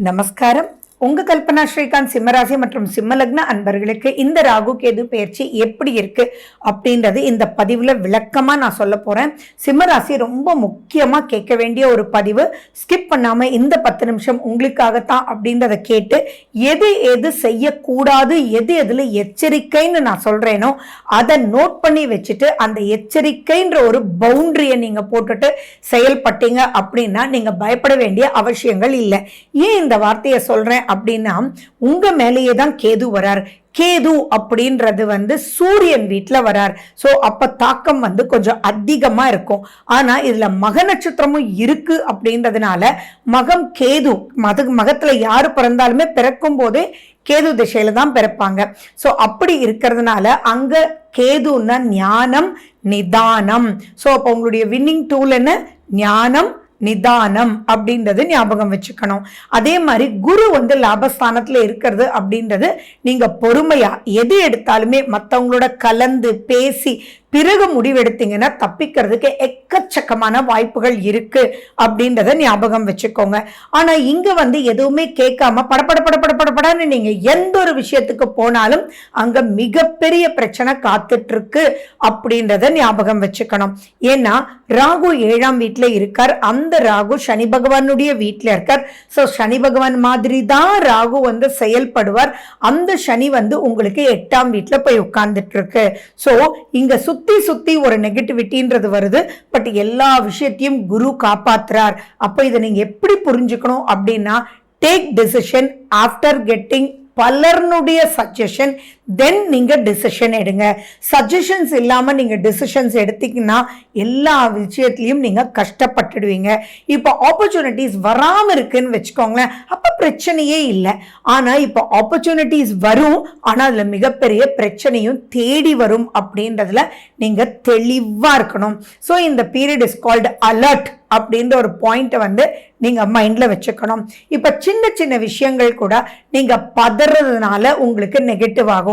நமஸ்காரம். உங்க கல்பனா ஸ்ரீகாந்த் சிம்மராசி மற்றும் சிம்மலக்ன அன்பர்களுக்கு இந்த ராகு கேது பயிற்சி எப்படி இருக்கு அப்படின்றது இந்த பதிவுல விளக்கமா நான் சொல்ல போறேன். சிம்மராசி ரொம்ப முக்கியமா கேட்க வேண்டிய ஒரு பதிவு. ஸ்கிப் பண்ணாம இந்த 10 நிமிஷம் உங்களுக்காகத்தான் அப்படின்றத கேட்டு எது எது செய்யக்கூடாது, எது எதுல எச்சரிக்கைன்னு நான் சொல்றேனோ அதை நோட் பண்ணி வச்சுட்டு அந்த எச்சரிக்கைன்ற ஒரு பவுண்டரியை நீங்க போட்டுட்டு செயல்பட்டீங்க அப்படின்னா நீங்க பயப்பட வேண்டிய அவசியங்கள் இல்லை. ஏன் இந்த வார்த்தையை சொல்றேன் அப்படின்னா, உங்க மேலேயே தான் கேது வரார். கேது அப்படின்றது சூரியன் வீட்டுல வரார். சோ அப்ப தாக்கம் கொஞ்சம் அதிகமா இருக்கும். ஆனா இதுல மக நட்சத்திரமும் இருக்கு அப்படின்றதுனால மகம் கேது மகத்துல யாரு பிறந்தாலுமே பிறக்கும் போதே கேது திசையில தான் பிறப்பாங்க. சோ அப்படி இருக்கிறதுனால அங்க கேதுன்னா ஞானம், நிதானம். சோ அப்ப உங்களுடைய வின்னிங் டூல் என்ன? ஞானம், நிதானம் அப்படின்றது ஞாபகம் வச்சுக்கணும். அதே மாதிரி குரு லாபஸ்தானத்துல இருக்கிறது அப்படின்றது நீங்க பொறுமையா எது எடுத்தாலுமே மற்றவங்களோட கலந்து பேசி பிறகு முடிவெடுத்தீங்கன்னா தப்பிக்கிறதுக்கு எக்கச்சக்கமான வாய்ப்புகள் இருக்கு அப்படின்றத ஞாபகம் வச்சுக்கோங்க. ஆனா இங்க எதுவுமே கேட்காம படப்படன்னு நீங்க எந்த ஒரு விஷயத்துக்கு போனாலும் அங்க மிகப்பெரிய பிரச்சனை காத்துட்டு இருக்கு அப்படின்றத ஞாபகம் வச்சுக்கணும். ஏன்னா ராகு 7ஆம் வீட்டுல இருக்கார். அந்த ராகு சனி பகவானுடைய வீட்டுல இருக்கார். சோ சனி பகவான் மாதிரி தான் ராகு செயல்படுவார். அந்த சனி உங்களுக்கு 8ஆம் வீட்டுல போய் உட்கார்ந்துட்டு இருக்கு. சோ இங்க சுத்தி ஒரு நெகட்டிவிட்டின்றது வருது. பட் எல்லா விஷயத்தையும் குரு காப்பாத்துறார். அப்ப இதை நீங்க எப்படி புரிஞ்சுக்கணும் அப்படின்னா, டேக் டிசிஷன் ஆஃப்டர் கெட்டிங் பலர்னுடைய சஜஷன், தென் நீங்க டிசிஷன் எடுங்க. சஜஷன்ஸ் இல்லாம நீங்க டிசிஷன்ஸ் எடுத்தீங்கன்னா எல்லா விஷயத்திலையும் நீங்க கஷ்டப்பட்டுடுவீங்க. இப்போ ஆப்பர்ச்சுனிட்டிஸ் வராம இருக்குன்னு வச்சுக்கோங்களேன், அப்ப பிரச்சனையே இல்லை. ஆனா இப்போ ஆப்பர்ச்சுனிட்டிஸ் வரும், ஆனா அதுல மிகப்பெரிய பிரச்சனையும் தேடி வரும் அப்படின்றதுல நீங்க தெளிவா இருக்கணும். ஸோ இந்த பீரியட் இஸ் கால்டு அலர்ட் அப்படின்ற ஒரு பாயிண்ட்டை நீங்க மைண்ட்ல வச்சுக்கணும். இப்ப சின்ன சின்ன விஷயங்கள் கூட நீங்க பதறதுனால உங்களுக்கு நெகட்டிவ் ஆகும்.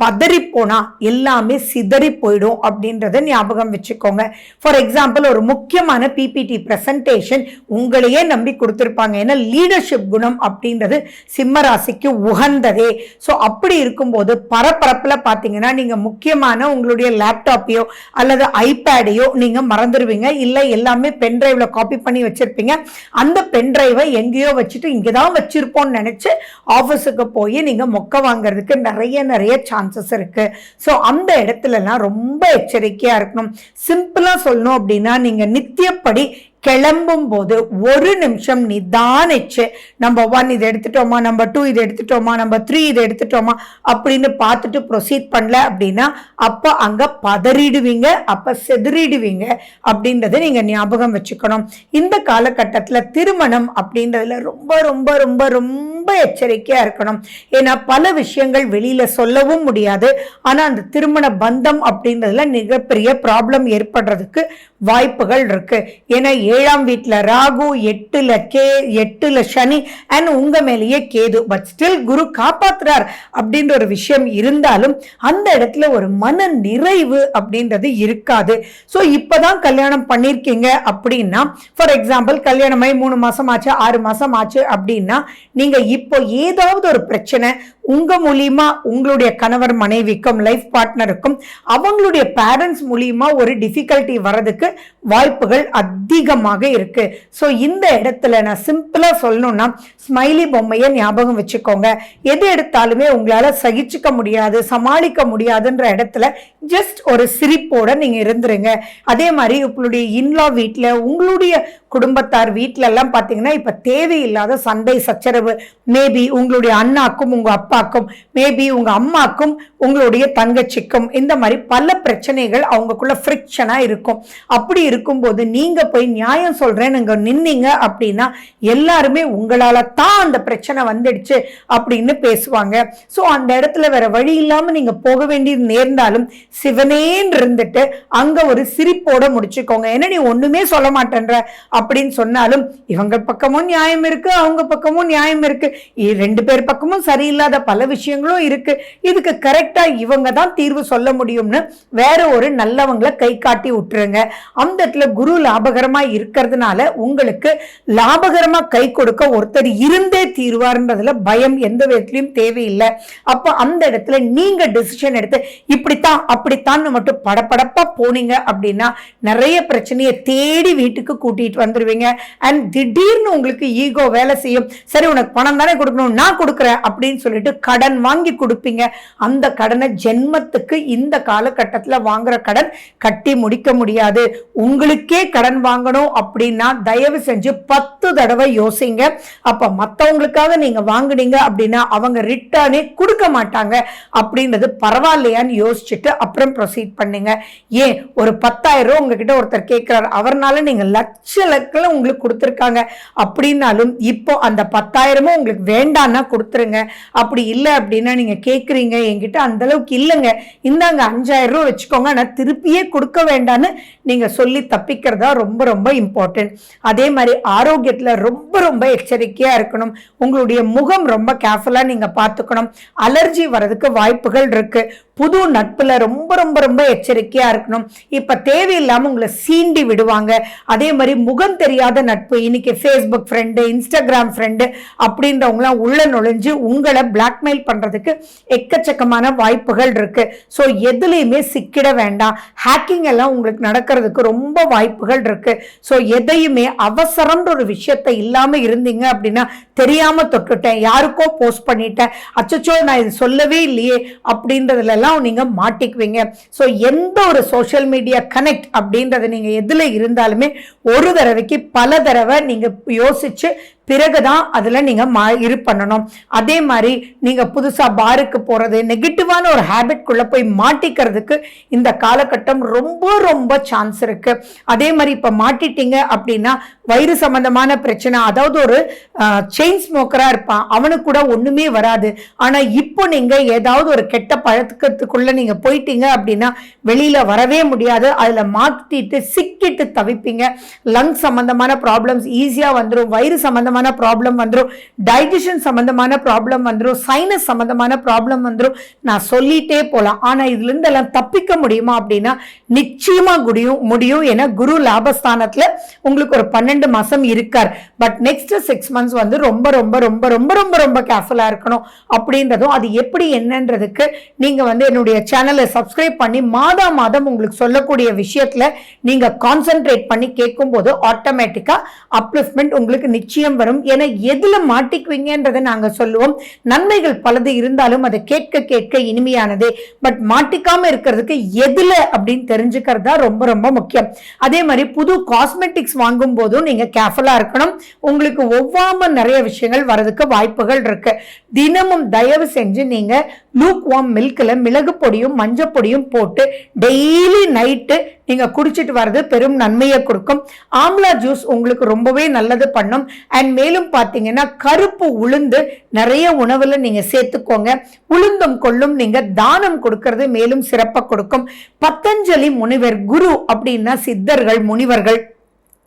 பதறி போனா எல்லாமே சிதறி போயிடும் அப்படின்றத ஞாபகம் வச்சுக்கோங்க. ஃபார் எக்ஸாம்பிள், ஒரு முக்கியமான பிபிடி பிரசன்டேஷன் உங்களையே நம்பி கொடுத்திருப்பாங்க. ஏன்னா லீடர்ஷிப் குணம் அப்படின்றது சிம்ம ராசிக்கு உகந்ததே. ஸோ அப்படி இருக்கும்போது பரபரப்புல பாத்தீங்கன்னா நீங்க முக்கியமான உங்களுடைய லேப்டாப்பையோ அல்லது ஐபேடையோ நீங்க மறந்துடுவீங்க. இல்லை எல்லாமே பென் டிரைவ்ல காப்பி பண்ணி வச்சிருப்பீங்க. அந்த பென் டிரைவை எங்கேயோ வச்சுட்டு இங்கதான் வச்சிருப்போம்னு நினைச்சு ஆபீஸுக்கு போய் நீங்க மொக்க வாங்குறதுக்கு நிறைய சான்சஸ் இருக்கு. சோ அந்த இடத்துல எல்லாம் ரொம்ப எச்சரிக்கையா இருக்கணும். சிம்பிளா சொல்லணும் அப்படின்னா, நீங்க நித்தியப்படி கிளம்பும் போது ஒரு நிமிஷம் நிதானிச்சு நம்பர் 1 இதை எடுத்துட்டோமா, நம்பர் 2 இதை எடுத்துட்டோமா, நம்பர் 3 இதை எடுத்துட்டோமா அப்படின்னு பார்த்துட்டு ப்ரொசீட் பண்ணல அப்படின்னா அப்ப அங்க பதறிடுவீங்க, அப்ப செதறிடுவீங்க அப்படின்றத நீங்க ஞாபகம் வச்சுக்கணும். இந்த காலகட்டத்துல திருமணம் அப்படின்றதுல ரொம்ப ரொம்ப ரொம்ப ரொம்ப எச்சரிக்கையா இருக்கணும். ஏன்னா பல விஷயங்கள் வெளியில சொல்லவும் முடியாது. ஆனா அந்த திருமண பந்தம் அப்படின்றதுல மிகப்பெரிய ப்ராப்ளம் ஏற்படுறதுக்கு வாய்ப்புகள் இருக்கு. ஏன்னா 7ஆம் வீட்டுல ராகு, 8ல சனி அண்ட் உங்க மேலேயே கேது. பட் ஸ்டில் குரு காப்பாத்துறார் அப்படின்ற ஒரு விஷயம் இருந்தாலும் அந்த இடத்துல ஒரு மன நிறைவு அப்படின்றது இருக்காது. சோ இப்பதான் கல்யாணம் பண்ணிருக்கீங்க அப்படின்னா, ஃபார் எக்ஸாம்பிள் கல்யாணமாய் 3 மாசம் ஆச்சு, 6 மாசம் ஆச்சு அப்படின்னா நீங்க இப்போ ஏதாவது ஒரு பிரச்சனை உங்க மூலியமா உங்களுடைய கணவர் மனைவிக்கும் லைஃப் பார்ட்னருக்கும் அவங்களுடைய பேரண்ட்ஸ் மூலியமா ஒரு டிஃபிகல்ட்டி வரதுக்கு வாய்ப்புகள் அதிகமாக இருக்கு. சோ இந்த இடத்துல நான் சிம்பிளா சொல்லணும்னா, ஸ்மைலி பொம்மையை ஞாபகம் வச்சுக்கோங்க. எது எடுத்தாலுமே உங்களால சகிச்சுக்க முடியாது, சமாளிக்க முடியாதுன்ற இடத்துல ஜஸ்ட் ஒரு சிரிப்போட நீங்க இருந்துருங்க. அதே மாதிரி உங்களுடைய இன்லா வீட்டுல, உங்களுடைய குடும்பத்தார் வீட்டுல எல்லாம் பாத்தீங்கன்னா இப்ப தேவையில்லாத சண்டை சச்சரவு, மேபி உங்களுடைய அண்ணாக்கும் உங்க அப்பாக்கும், மேபி உங்க அம்மாக்கும் உங்களுடைய தங்கச்சிக்கும், இந்த மாதிரி பல பிரச்சனைகள் அவங்களுக்குள்ள ஃப்ரிக்ஷனா இருக்கும். அப்படி இருக்கும்போது நீங்க போய் நியாயம் சொல்றேன்னு நின்னீங்க அப்படின்னா எல்லாருமே உங்களால தான் அந்த பிரச்சனை வந்துடுச்சு அப்படின்னு பேசுவாங்க. சோ அந்த இடத்துல வேற வழி இல்லாம நீங்க போக வேண்டியது நேர்ந்தாலும் சிவனேன்னு இருந்துட்டு அங்க ஒரு சிரிப்போட முடிச்சுக்கோங்க. என்ன நீ ஒண்ணுமே சொல்ல மாட்டேன்ற அப்படின்னு சொன்னாலும் இவங்க பக்கமும் நியாயம் இருக்கு, அவங்க பக்கமும் நியாயம் இருக்கு, ரெண்டு பேர் பக்கமும் சரியில்லாத பல விஷயங்களும் இருக்கு, இதுக்கு கரெக்டா இவங்க தான் தீர்வு சொல்ல முடியும்னு வேற ஒரு நல்லவங்களை கை காட்டி விட்டுருங்க. அந்த இடத்துல குரு லாபகரமா இருக்கிறதுனால உங்களுக்கு லாபகரமா கை கொடுக்க ஒருத்தர் இருந்தே தீர்வார்ன்றதுல பயம் எந்த விதத்திலையும் தேவையில்லை. அப்ப அந்த இடத்துல நீங்க டிசிஷன் எடுத்து இப்படித்தான் அப்படித்தான் மட்டும் படப்படப்பா போனீங்க அப்படின்னா நிறைய பிரச்சனையை தேடி வீட்டுக்கு கூட்டிட்டு வந்துருவீங்க. அண்ட் திடீர்னு உங்களுக்கு ஈகோ வேலை செய்யும். சரி உனக்கு பணம் தானே கொடுக்கணும், நான் கொடுக்குறேன் அப்படின்னு சொல்லிட்டு கடன் வாங்கி கொடுப்பீங்க. அந்த கடனை ஜென்மத்துக்கு இந்த காலகட்டத்தில் வாங்குற கடன் கட்டி முடிக்க முடியாது. உங்களுக்கே கடன் வாங்கணும் அப்படின்னா தயவு செஞ்சு 10 தடவை யோசிங்க. அப்ப மற்றவங்களுக்காக நீங்க வாங்குனீங்க அப்படின்னா அவங்க ரிட்டர்னே கொடுக்க மாட்டாங்க அப்படின்றது பரவாயில்லையான்னு யோசிச்சுட்டு அப்புறம் ப்ரொசீட் பண்ணுங்க. ஏன் ஒரு 10,000 ரூபாய் உங்ககிட்ட ஒருத்தர் கேட்கிறார், அவர்னால நீங்க லட்சக்கணக்கில் உங்களுக்கு கொடுத்துருக்காங்க அப்படின்னாலும் இப்போ அந்த 10,000 உங்களுக்கு வேண்டான்னா கொடுத்துருங்க. அப்படி இல்லை அப்படின்னா நீங்க கேட்குறீங்க என்கிட்ட அந்த அளவுக்கு இல்லைங்க, இந்தாங்க 5,000 ரூபாய் வச்சுக்கோங்க, நான் திருப்பியே கொடுக்க வேண்டான்னு நீங்க சொல்லி தப்பிக்கிறதா ரொம்ப ரொம்ப இம்பார்ட்டன்ட். அதே மாதிரி ஆரோக்கியத்துல ரொம்ப ரொம்ப எச்சரிக்கையா இருக்கணும். உங்களுடைய முகம் ரொம்ப கேர்ஃபுல்லா நீங்க பார்த்துக்கணும். அலர்ஜி வர்றதுக்கு வாய்ப்புகள் இருக்கு. புது நட்புல ரொம்ப ரொம்ப ரொம்ப எச்சரிக்கையா இருக்கணும். இப்ப தேவையில்லாம உங்களை சீண்டி விடுவாங்க. அதே மாதிரி முகம் தெரியாத நட்பு, இன்னைக்கு ஃபேஸ்புக் ஃப்ரெண்டு, இன்ஸ்டாகிராம் ஃப்ரெண்டு அப்படின்றவங்களாம் உள்ள நுழைஞ்சு உங்களை பிளாக்மெயில் பண்றதுக்கு எக்கச்சக்கமான வாய்ப்புகள் இருக்கு. ஸோ எதுலையுமே சிக்கிட வேண்டாம். ஹேக்கிங் எல்லாம் உங்களுக்கு நடக்கிறதுக்கு ரொம்ப வாய்ப்புகள் இருக்கு. ஸோ எதையுமே அவசரம்ன்ற ஒரு விஷயத்தை இல்லாம இருந்தீங்க அப்படின்னா தெரியாம தொட்டுட்டேன், யாருக்கோ போஸ்ட் பண்ணிட்டேன், அச்சச்சோ நான் இது சொல்லவே இல்லையே அப்படின்றதுல நீங்க மாட்டிக்குவீங்க. சோ எந்த ஒரு சோஷியல் மீடியா கனெக்ட் அப்படின்றத நீங்க எதுல இருந்தாலுமே ஒரு தடவைக்கு பல தடவை நீங்க யோசிச்சு பிறகுதான் அதுல நீங்க இது பண்ணணும். அதே மாதிரி நீங்க புதுசா பாருக்கு போறது, நெகட்டிவான ஒரு ஹேபிட்குள்ள போய் மாட்டிக்கிறதுக்கு இந்த காலகட்டம் ரொம்ப ரொம்ப சான்ஸ் இருக்கு. அதே மாதிரி இப்ப மாட்டிட்டீங்க அப்படின்னா வயிறு சம்பந்தமான பிரச்சனை, அதாவது ஒரு செயின் ஸ்மோக்கரா இருப்பான், அவனுக்கு கூட ஒண்ணுமே வராது. ஆனா இப்போ நீங்க ஏதாவது ஒரு கெட்ட பழக்கத்துக்குள்ள நீங்க போயிட்டீங்க அப்படின்னா வெளியில வரவே முடியாது. அதுல மாட்டிட்டு சிக்கிட்டு தவிப்பீங்க. லங் சம்பந்தமான ப்ராப்ளம்ஸ் ஈஸியா வந்துடும், வயிறு சம்பந்தமான ப்ராப்ளம் வந்துடும், டைஜஷன் சம்பந்தமான ப்ராப்ளம் வந்துடும், சைனஸ் சம்பந்தமான ப்ராப்ளம் வந்துடும். நான் சொல்லிட்டே போலாம். ஆனா இதுல இருந்து எல்லாம் தப்பிக்க முடியுமா அப்படின்னா நிச்சயமா முடியும். ஏன்னா குரு லாபஸ்தானத்துல உங்களுக்கு ஒரு 12 மாசம் இருக்கார். பட் நெக்ஸ்ட் 6 months வந்து ரொம்ப ரொம்ப ரொம்ப ரொம்ப ரொம்ப ரொம்ப கேர்ஃபுல்லா இருக்கணும் அப்படின்றதும், அது எப்படி என்னன்றதுக்கு நீங்க வந்து என்னுடைய சேனலை சப்ஸ்கிரைப் பண்ணி மாதா மாதம் உங்களுக்கு சொல்லக்கூடிய விஷயத்துல நீங்க கான்சென்ட்ரேட் பண்ணி கேட்கும் போது ஆட்டோமேட்டிக்கா அப்லிஃப்ட்மெண்ட் உங்களுக்கு நிச்சயம் வரும். ஏன்னா எதுல மாட்டிக்குவீங்கன்றதை நாங்க சொல்லுவோம். நன்மைகள் பலது இருந்தாலும் அதை கேட்க கேட்க இனிமையானது. பட் மாட்டிக்காம இருக்கிறதுக்கு எதுல அப்படின்னு தெரிஞ்சுக்கிறதா ரொம்ப ரொம்ப முக்கியம். அதே மாதிரி புது காஸ்மெட்டிக்ஸ் வாங்கும் போதும் நீங்க கேர்ஃபுல்லா இருக்கணும். உங்களுக்கு ஒவ்வாம நிறைய விஷயங்கள் வரதுக்கு வாய்ப்புகள் இருக்கு. தினமும் தயவு செஞ்சு நீங்க லூக் வார்ம் மில்க்ல மிளகு பொடியும் மஞ்சள் பொடியும் போட்டு டெய்லி நைட்டு நீங்க குடிச்சிட்டு வர்றது பெரும் நன்மையை கொடுக்கும். ஆம்லா ஜூஸ் உங்களுக்கு ரொம்பவே நல்லது பண்ணும். அண்ட் மேலும் பாத்தீங்கன்னா கருப்பு உளுந்து நிறைய உணவுல நீங்க சேர்த்துக்கோங்க. உளுந்தும் கொள்ளும் நீங்க தானம் கொடுக்கறது மேலும் சிறப்பை கொடுக்கும். பத்தஞ்சலி முனிவர், குரு அப்படின்னா சித்தர்கள் முனிவர்கள்.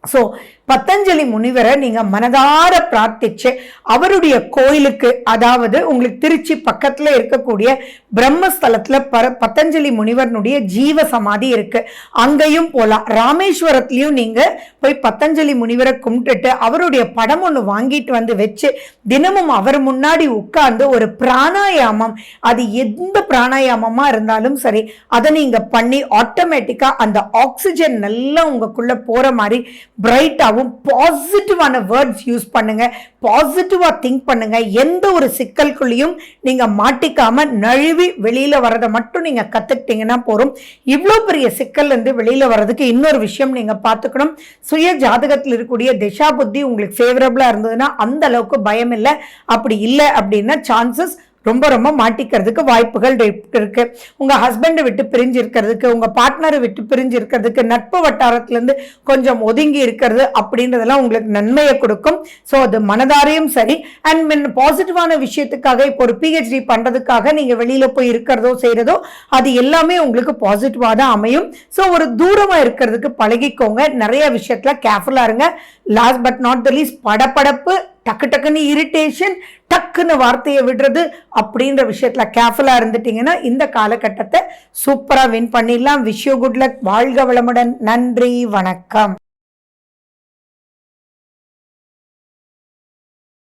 சோ பத்தஞ்சலி முனிவரை நீங்க மனதார பிரார்த்திச்சு அவருடைய கோயிலுக்கு, அதாவது உங்களுக்கு திருச்சி பக்கத்துல இருக்கக்கூடிய பிரம்மஸ்தலத்துல பத்தஞ்சலி முனிவருடைய ஜீவ சமாதி இருக்கு, அங்கேயும் போலாம். ராமேஸ்வரத்திலையும் நீங்க போய் பத்தஞ்சலி முனிவரை கும்பிட்டுட்டு அவருடைய படம் ஒண்ணு வாங்கிட்டு வந்து வச்சு தினமும் அவர் முன்னாடி உட்கார்ந்து ஒரு பிராணாயாமம், அது எந்த பிராணாயாமமா இருந்தாலும் சரி, அதை நீங்க பண்ணி ஆட்டோமேட்டிக்கா அந்த ஆக்சிஜன் நல்லா உங்களுக்குள்ள போற மாதிரி பிரைட்டாவும் பாசிட்டிவான வேர்ட்ஸ் யூஸ் பண்ணுங்க, பாசிட்டிவா திங்க் பண்ணுங்க. எந்த ஒரு சிக்கல்குள்ளேயும் நீங்க மாட்டிக்காம நழுவி வெளியில வரதை மட்டும் நீங்க கத்துக்கிட்டீங்கன்னா போறோம். இவ்வளவு பெரிய சிக்கல்ல இருந்து வெளியில வர்றதுக்கு இன்னொரு விஷயம் நீங்க பார்த்துக்கணும். சுய ஜாதகத்தில் இருக்கக்கூடிய திசா புத்தி உங்களுக்கு ஃபேவரபிளா இருந்ததுன்னா அந்த அளவுக்கு பயம் இல்லை. அப்படி இல்லை அப்படின்னா சான்சஸ் ரொம்ப ரொம்ப மாட்டிக்கிறதுக்கு வாய்ப்புகள் இருக்கு. உங்க ஹஸ்பண்டை விட்டு பிரிஞ்சு இருக்கிறதுக்கு, உங்க பார்ட்னரை விட்டு பிரிஞ்சு இருக்கிறதுக்கு, நட்பு வட்டாரத்திலிருந்து கொஞ்சம் ஒதுங்கி இருக்கிறது அப்படின்றதெல்லாம் உங்களுக்கு நன்மையை கொடுக்கும். ஸோ அது மனதாரையும் சரி. அண்ட் பாசிட்டிவான விஷயத்துக்காக இப்போ ஒரு PhD பண்றதுக்காக நீங்க வெளியில போய் இருக்கிறதோ செய்யறதோ அது எல்லாமே உங்களுக்கு பாசிட்டிவா தான் அமையும். ஸோ ஒரு தூரமா இருக்கிறதுக்கு பழகிக்கோங்க. நிறைய விஷயத்துல கேர்ஃபுல்லா இருங்க. Last but not the least, படபடப்பு, டக்கு டக்குன்னு இரிட்டேஷன், டக்குன்னு வார்த்தையை விடுறது அப்படின்ற விஷயத்துல கேர்ஃபுல்லா இருந்துட்டீங்கன்னா இந்த காலகட்டத்தை சூப்பரா வின் பண்ணிடலாம். Wish you good luck. வாழ்க வளமுடன். நன்றி, வணக்கம்.